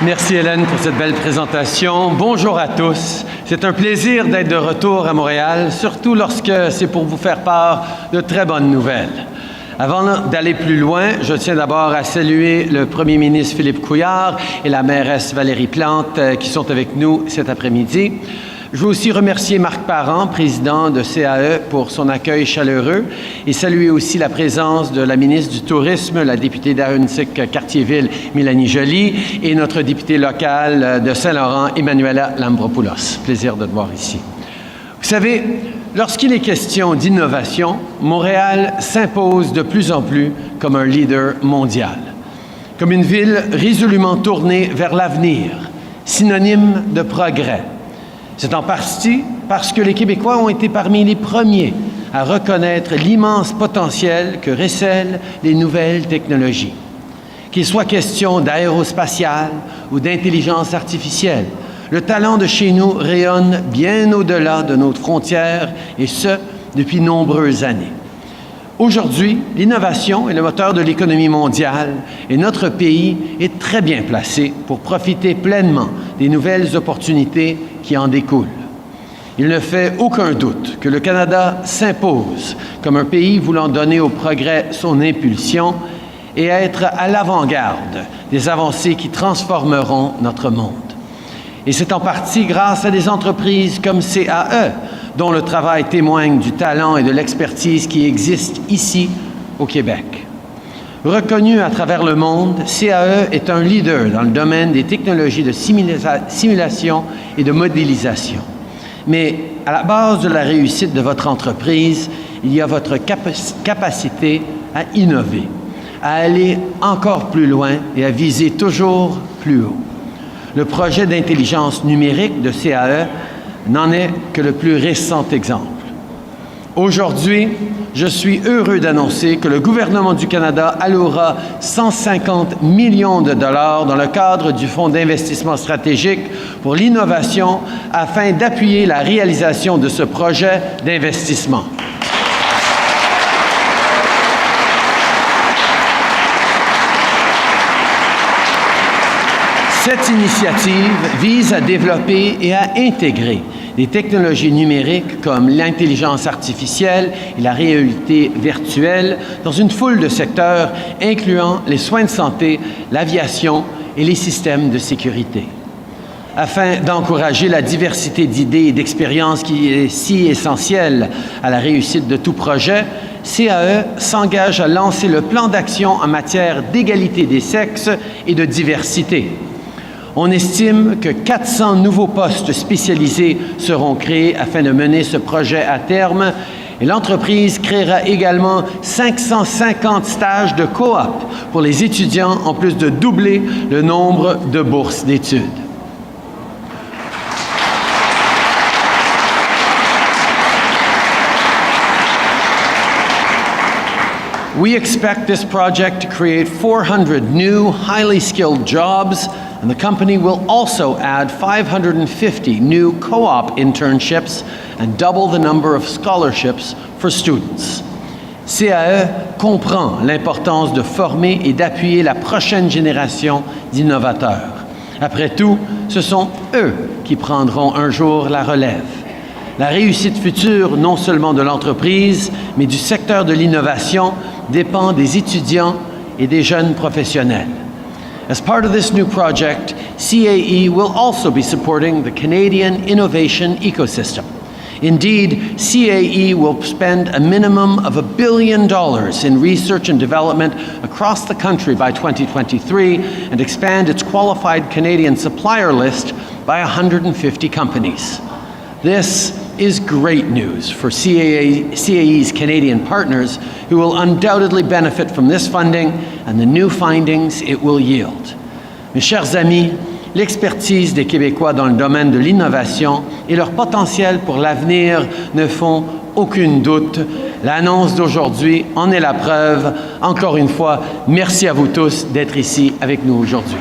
Merci Hélène pour cette belle présentation. Bonjour à tous. C'est un plaisir d'être de retour à Montréal, surtout lorsque c'est pour vous faire part de très bonnes nouvelles. Avant d'aller plus loin, je tiens d'abord à saluer le premier ministre Philippe Couillard et la mairesse Valérie Plante qui sont avec nous cet après-midi. Je veux aussi remercier Marc Parent, président de CAE, pour son accueil chaleureux et saluer aussi la présence de la ministre du Tourisme, la députée d'Aruntic-Cartierville, Mélanie Joly, et notre députée locale de Saint-Laurent, Emmanuela Lambropoulos. Plaisir de te voir ici. Vous savez, lorsqu'il est question d'innovation, Montréal s'impose de plus en plus comme un leader mondial, comme une ville résolument tournée vers l'avenir, synonyme de progrès. C'est en partie parce que les Québécois ont été parmi les premiers à reconnaître l'immense potentiel que recèlent les nouvelles technologies. Qu'il soit question d'aérospatiale ou d'intelligence artificielle, le talent de chez nous rayonne bien au-delà de nos frontières, et ce, depuis nombreuses années. Aujourd'hui, l'innovation est le moteur de l'économie mondiale et notre pays est très bien placé pour profiter pleinement des nouvelles opportunités qui en découlent. Il ne fait aucun doute que le Canada s'impose comme un pays voulant donner au progrès son impulsion et être à l'avant-garde des avancées qui transformeront notre monde. Et c'est en partie grâce à des entreprises comme CAE, dont le travail témoigne du talent et de l'expertise qui existent ici, au Québec. Reconnu à travers le monde, CAE est un leader dans le domaine des technologies de simulation et de modélisation. Mais à la base de la réussite de votre entreprise, il y a votre capacité à innover, à aller encore plus loin et à viser toujours plus haut. Le projet d'intelligence numérique de CAE n'en est que le plus récent exemple. Aujourd'hui, je suis heureux d'annoncer que le gouvernement du Canada allouera 150 millions de dollars dans le cadre du Fonds d'investissement stratégique pour l'innovation afin d'appuyer la réalisation de ce projet d'investissement. Cette initiative vise à développer et à intégrer des technologies numériques comme l'intelligence artificielle et la réalité virtuelle dans une foule de secteurs incluant les soins de santé, l'aviation et les systèmes de sécurité. Afin d'encourager la diversité d'idées et d'expériences qui est si essentielle à la réussite de tout projet, CAE s'engage à lancer le plan d'action en matière d'égalité des sexes et de diversité. On estime que 400 nouveaux postes spécialisés seront créés afin de mener ce projet à terme et l'entreprise créera également 550 stages de coop pour les étudiants en plus de doubler le nombre de bourses d'études. We expect this project to create 400 new, highly skilled jobs, and the company will also add 550 new co-op internships and double the number of scholarships for students. CAE comprend l'importance de former et d'appuyer la prochaine génération d'innovateurs. Après tout, ce sont eux qui prendront un jour la relève. La réussite future, non seulement de l'entreprise, mais du secteur de l'innovation, dépend des étudiants et des jeunes professionnels. As part of this new project, CAE will also be supporting the Canadian innovation ecosystem. Indeed, CAE will spend a minimum of $1 billion in research and development across the country by 2023 and expand its qualified Canadian supplier list by 150 companies. This is great news for CAE's Canadian partners who will undoubtedly benefit from this funding and the new findings it will yield. Mes chers amis, l'expertise des Québécois dans le domaine de l'innovation et leur potentiel pour l'avenir ne font aucun doute. L'annonce d'aujourd'hui en est la preuve. Encore une fois, merci à vous tous d'être ici avec nous aujourd'hui.